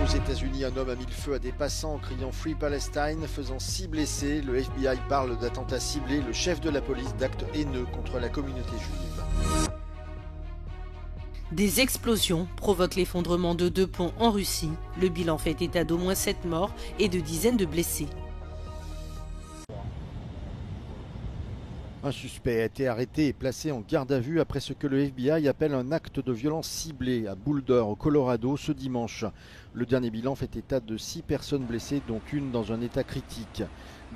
Aux États-Unis, un homme a mis le feu à des passants en criant Free Palestine, faisant 6 blessés. Le FBI parle d'attentats ciblés. Le chef de la police d'actes haineux contre la communauté juive. Des explosions provoquent l'effondrement de 2 ponts en Russie. Le bilan fait état d'au moins 7 morts et de dizaines de blessés. Un suspect a été arrêté et placé en garde à vue après ce que le FBI appelle un acte de violence ciblé à Boulder, au Colorado, ce dimanche. Le dernier bilan fait état de 6 personnes blessées, dont une dans un état critique.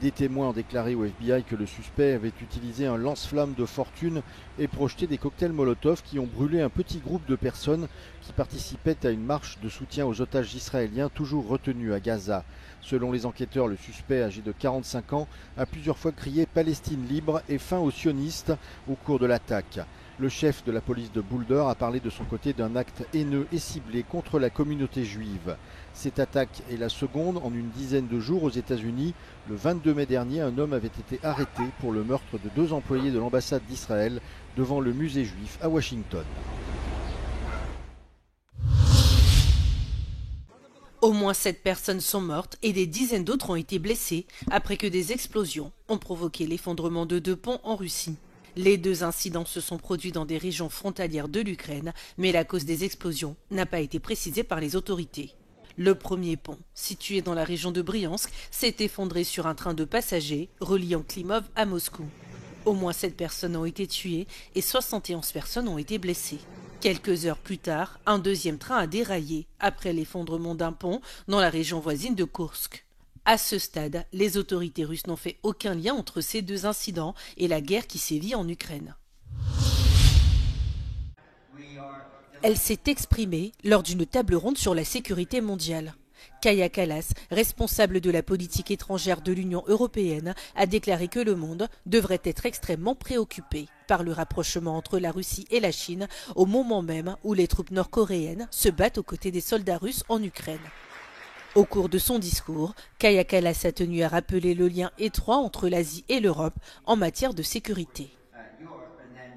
Des témoins ont déclaré au FBI que le suspect avait utilisé un lance-flamme de fortune et projeté des cocktails Molotov qui ont brûlé un petit groupe de personnes qui participaient à une marche de soutien aux otages israéliens toujours retenus à Gaza. Selon les enquêteurs, le suspect, âgé de 45 ans, a plusieurs fois crié « Palestine libre » et « fin aux sionistes » au cours de l'attaque. Le chef de la police de Boulder a parlé de son côté d'un acte haineux et ciblé contre la communauté juive. Cette attaque est la seconde en une dizaine de jours aux États-Unis. Le 22 mai dernier, un homme avait été arrêté pour le meurtre de 2 employés de l'ambassade d'Israël devant le musée juif à Washington. Au moins 7 personnes sont mortes et des dizaines d'autres ont été blessées après que des explosions ont provoqué l'effondrement de 2 ponts en Russie. Les 2 incidents se sont produits dans des régions frontalières de l'Ukraine, mais la cause des explosions n'a pas été précisée par les autorités. Le premier pont, situé dans la région de Briansk, s'est effondré sur un train de passagers reliant Klimov à Moscou. Au moins 7 personnes ont été tuées et 71 personnes ont été blessées. Quelques heures plus tard, un deuxième train a déraillé après l'effondrement d'un pont dans la région voisine de Koursk. À ce stade, les autorités russes n'ont fait aucun lien entre ces 2 incidents et la guerre qui sévit en Ukraine. Elle s'est exprimée lors d'une table ronde sur la sécurité mondiale. Kaja Kallas, responsable de la politique étrangère de l'Union européenne, a déclaré que le monde devrait être extrêmement préoccupé par le rapprochement entre la Russie et la Chine au moment même où les troupes nord-coréennes se battent aux côtés des soldats russes en Ukraine. Au cours de son discours, Kaja Kallas a tenu à rappeler le lien étroit entre l'Asie et l'Europe en matière de sécurité.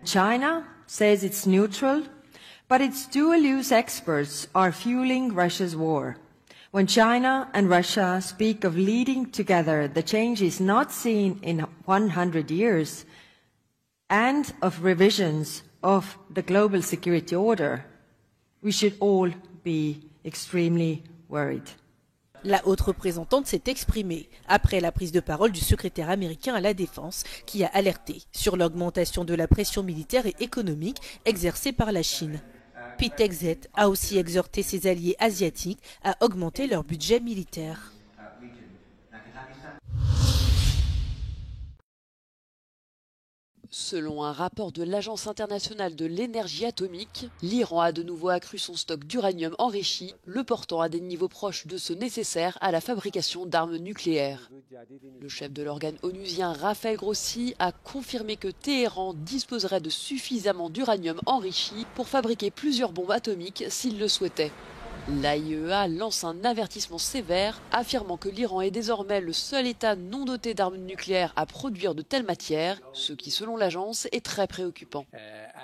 China says it's neutral, but its dual-use experts are fueling Russia's war. When China and Russia speak of leading together, the change is not seen in 100 years, and of revisions of the global security order. We should all be extremely worried. La haute représentante s'est exprimée après la prise de parole du secrétaire américain à la Défense qui a alerté sur l'augmentation de la pression militaire et économique exercée par la Chine. Pete Hegseth a aussi exhorté ses alliés asiatiques à augmenter leur budget militaire. Selon un rapport de l'Agence internationale de l'énergie atomique, l'Iran a de nouveau accru son stock d'uranium enrichi, le portant à des niveaux proches de ceux nécessaires à la fabrication d'armes nucléaires. Le chef de l'organe onusien Raphaël Grossi a confirmé que Téhéran disposerait de suffisamment d'uranium enrichi pour fabriquer plusieurs bombes atomiques s'il le souhaitait. L'AIEA lance un avertissement sévère, affirmant que l'Iran est désormais le seul État non doté d'armes nucléaires à produire de telles matières, ce qui, selon l'agence, est très préoccupant.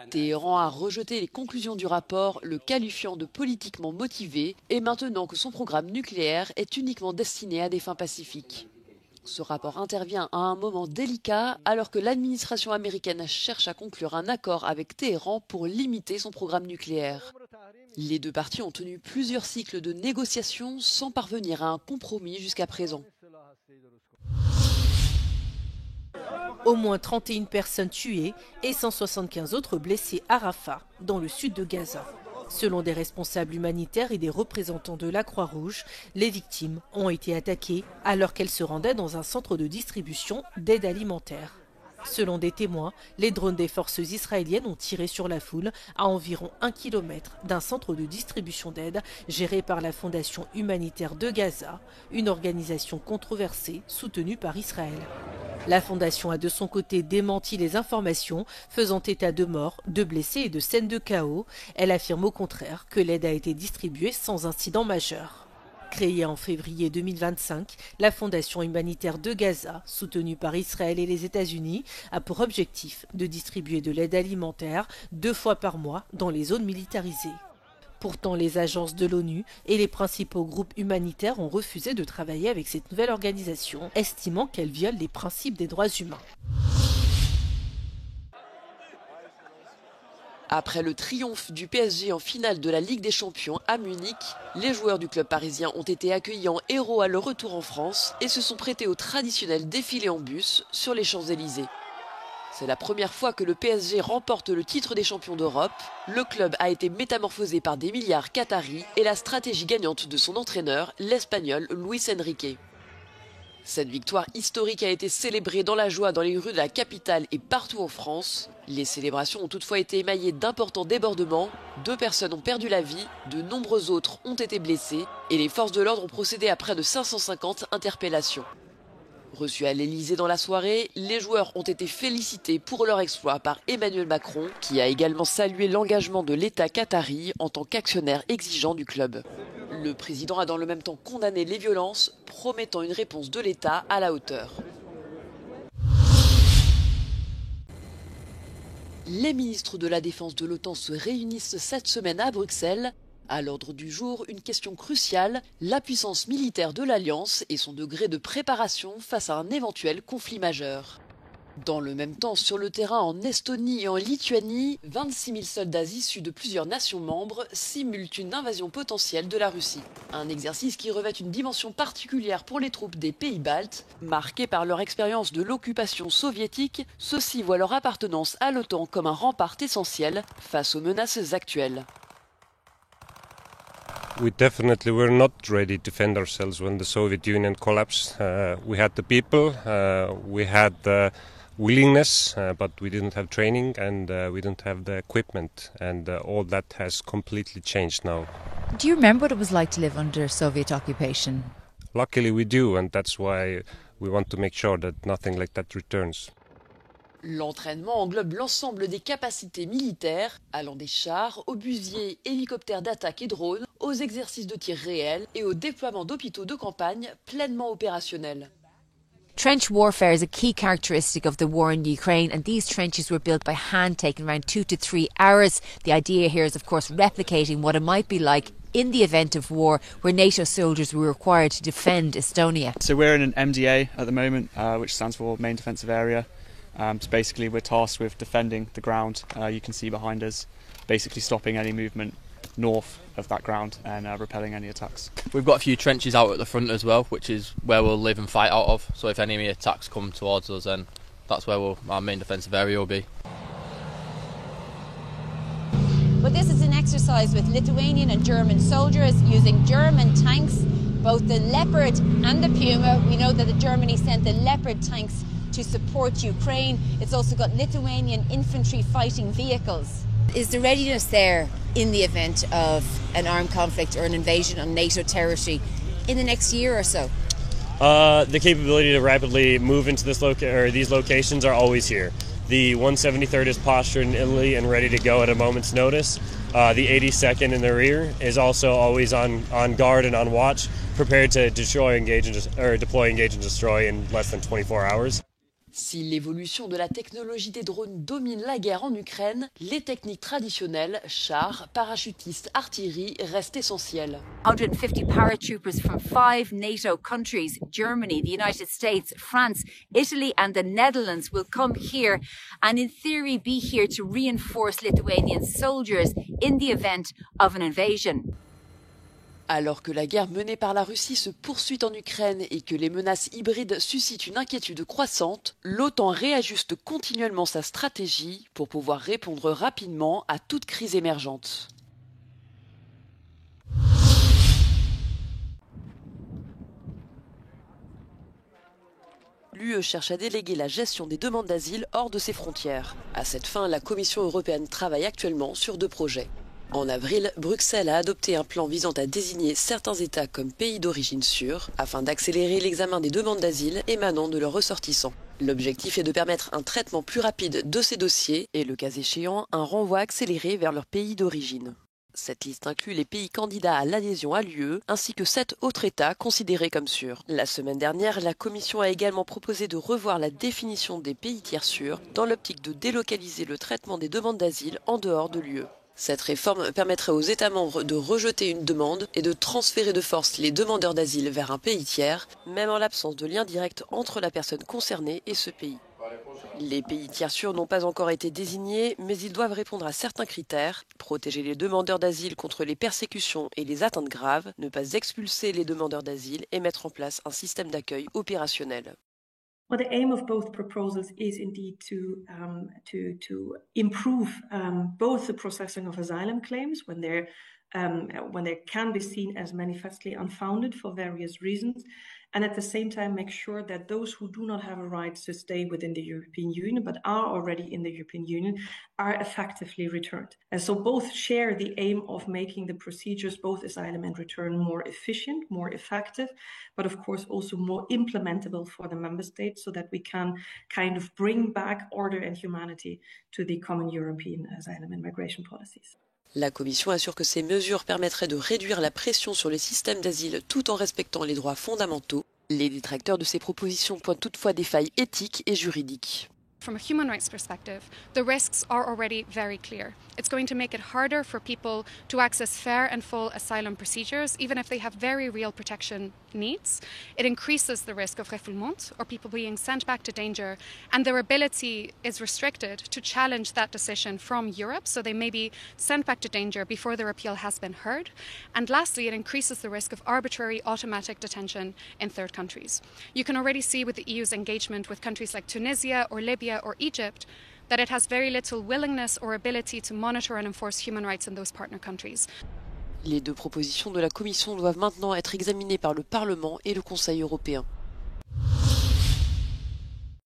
Téhéran a rejeté les conclusions du rapport, le qualifiant de politiquement motivé, et maintenant que son programme nucléaire est uniquement destiné à des fins pacifiques. Ce rapport intervient à un moment délicat alors que l'administration américaine cherche à conclure un accord avec Téhéran pour limiter son programme nucléaire. Les 2 parties ont tenu plusieurs cycles de négociations sans parvenir à un compromis jusqu'à présent. Au moins 31 personnes tuées et 175 autres blessées à Rafah, dans le sud de Gaza. Selon des responsables humanitaires et des représentants de la Croix-Rouge, les victimes ont été attaquées alors qu'elles se rendaient dans un centre de distribution d'aide alimentaire. Selon des témoins, les drones des forces israéliennes ont tiré sur la foule à environ 1 kilomètre d'un centre de distribution d'aide géré par la Fondation humanitaire de Gaza, une organisation controversée soutenue par Israël. La Fondation a de son côté démenti les informations faisant état de morts, de blessés et de scènes de chaos. Elle affirme au contraire que l'aide a été distribuée sans incident majeur. Créée en février 2025, la Fondation humanitaire de Gaza, soutenue par Israël et les États-Unis, a pour objectif de distribuer de l'aide alimentaire 2 fois par mois dans les zones militarisées. Pourtant, les agences de l'ONU et les principaux groupes humanitaires ont refusé de travailler avec cette nouvelle organisation, estimant qu'elle viole les principes des droits humains. Après le triomphe du PSG en finale de la Ligue des Champions à Munich, les joueurs du club parisien ont été accueillis en héros à leur retour en France et se sont prêtés au traditionnel défilé en bus sur les Champs-Élysées. C'est la première fois que le PSG remporte le titre des champions d'Europe. Le club a été métamorphosé par des milliards qataris et la stratégie gagnante de son entraîneur, l'Espagnol Luis Enrique. Cette victoire historique a été célébrée dans la joie dans les rues de la capitale et partout en France. Les célébrations ont toutefois été émaillées d'importants débordements. 2 personnes ont perdu la vie, de nombreux autres ont été blessés et les forces de l'ordre ont procédé à près de 550 interpellations. Reçus à l'Elysée dans la soirée, les joueurs ont été félicités pour leur exploit par Emmanuel Macron, qui a également salué l'engagement de l'État qatari en tant qu'actionnaire exigeant du club. Le président a dans le même temps condamné les violences, promettant une réponse de l'État à la hauteur. Les ministres de la Défense de l'OTAN se réunissent cette semaine à Bruxelles. À l'ordre du jour, une question cruciale, la puissance militaire de l'Alliance et son degré de préparation face à un éventuel conflit majeur. Dans le même temps, sur le terrain en Estonie et en Lituanie, 26 000 soldats issus de plusieurs nations membres simulent une invasion potentielle de la Russie. Un exercice qui revêt une dimension particulière pour les troupes des pays baltes. Marqués par leur expérience de l'occupation soviétique, ceux-ci voient leur appartenance à l'OTAN comme un rempart essentiel face aux menaces actuelles. We definitely were not ready to defend ourselves when the Soviet Union collapsed. We had the people, we had the willingness, but we didn't have training and we didn't have the equipment, and all that has completely changed now. Do you remember what it was like to live under Soviet occupation? Luckily we do, and that's why we want to make sure that nothing like that returns. L'entraînement englobe l'ensemble des capacités militaires, allant des chars, obusiers, hélicoptères d'attaque et drones, aux exercices de tir réels et au déploiement d'hôpitaux de campagne pleinement opérationnels. Trench warfare is a key characteristic of the war in Ukraine, and these trenches were built by hand, taking around 2 to 3 hours. The idea here is, of course, replicating what it might be like in the event of war, where NATO soldiers were required to defend Estonia. So we're in an MDA at the moment, which stands for Main Defensive Area. So basically we're tasked with defending the ground you can see behind us, basically stopping any movement north of that ground and repelling any attacks. We've got a few trenches out at the front as well, which is where we'll live and fight out of. So if enemy attacks come towards us, then that's where our main defensive area will be. But this is an exercise with Lithuanian and German soldiers using German tanks, both the Leopard and the Puma. We know that Germany sent the Leopard tanks to support Ukraine. It's also got Lithuanian infantry fighting vehicles. Is the readiness there in the event of an armed conflict or an invasion on NATO territory in the next year or so? The capability to rapidly move into these locations are always here. The 173rd is postured in Italy and ready to go at a moment's notice. The 82nd in the rear is also always on guard and on watch, prepared to deploy, engage, and destroy in less than 24 hours. Si l'évolution de la technologie des drones domine la guerre en Ukraine, les techniques traditionnelles, chars, parachutistes, artillerie, restent essentielles. 150 paratroopers from 5 NATO countries, Germany, the United States, France, Italy and the Netherlands will come here and in theory be here to reinforce Lithuanian soldiers in the event of an invasion. Alors que la guerre menée par la Russie se poursuit en Ukraine et que les menaces hybrides suscitent une inquiétude croissante, l'OTAN réajuste continuellement sa stratégie pour pouvoir répondre rapidement à toute crise émergente. L'UE cherche à déléguer la gestion des demandes d'asile hors de ses frontières. À cette fin, la Commission européenne travaille actuellement sur 2 projets. En avril, Bruxelles a adopté un plan visant à désigner certains États comme pays d'origine sûrs afin d'accélérer l'examen des demandes d'asile émanant de leurs ressortissants. L'objectif est de permettre un traitement plus rapide de ces dossiers et, le cas échéant, un renvoi accéléré vers leur pays d'origine. Cette liste inclut les pays candidats à l'adhésion à l'UE ainsi que 7 autres États considérés comme sûrs. La semaine dernière, la Commission a également proposé de revoir la définition des pays tiers sûrs dans l'optique de délocaliser le traitement des demandes d'asile en dehors de l'UE. Cette réforme permettrait aux États membres de rejeter une demande et de transférer de force les demandeurs d'asile vers un pays tiers, même en l'absence de lien direct entre la personne concernée et ce pays. Les pays tiers sûrs n'ont pas encore été désignés, mais ils doivent répondre à certains critères, protéger les demandeurs d'asile contre les persécutions et les atteintes graves, ne pas expulser les demandeurs d'asile et mettre en place un système d'accueil opérationnel. Well, the aim of both proposals is indeed to improve both the processing of asylum claims when they can be seen as manifestly unfounded for various reasons, and at the same time make sure that those who do not have a right to stay within the European Union but are already in the European Union are effectively returned. And so both share the aim of making the procedures, both asylum and return, more efficient, more effective, but of course also more implementable for the member states so that we can kind of bring back order and humanity to the common European asylum and migration policies. La Commission assure que ces mesures permettraient de réduire la pression sur les systèmes d'asile tout en respectant les droits fondamentaux. Les détracteurs de ces propositions pointent toutefois des failles éthiques et juridiques. From a human rights perspective, the risks are already very clear. It's going to make it harder for people to access fair and full asylum procedures, even if they have very real protection needs. It increases the risk of refoulement, or people being sent back to danger, and their ability is restricted to challenge that decision from Europe, so they may be sent back to danger before their appeal has been heard. And lastly, it increases the risk of arbitrary automatic detention in third countries. You can already see with the EU's engagement with countries like Tunisia or Libya or Egypt that it has very little willingness or ability to monitor and enforce human rights in those partner countries. Les deux propositions de la Commission doivent maintenant être examinées par le Parlement et le Conseil européen.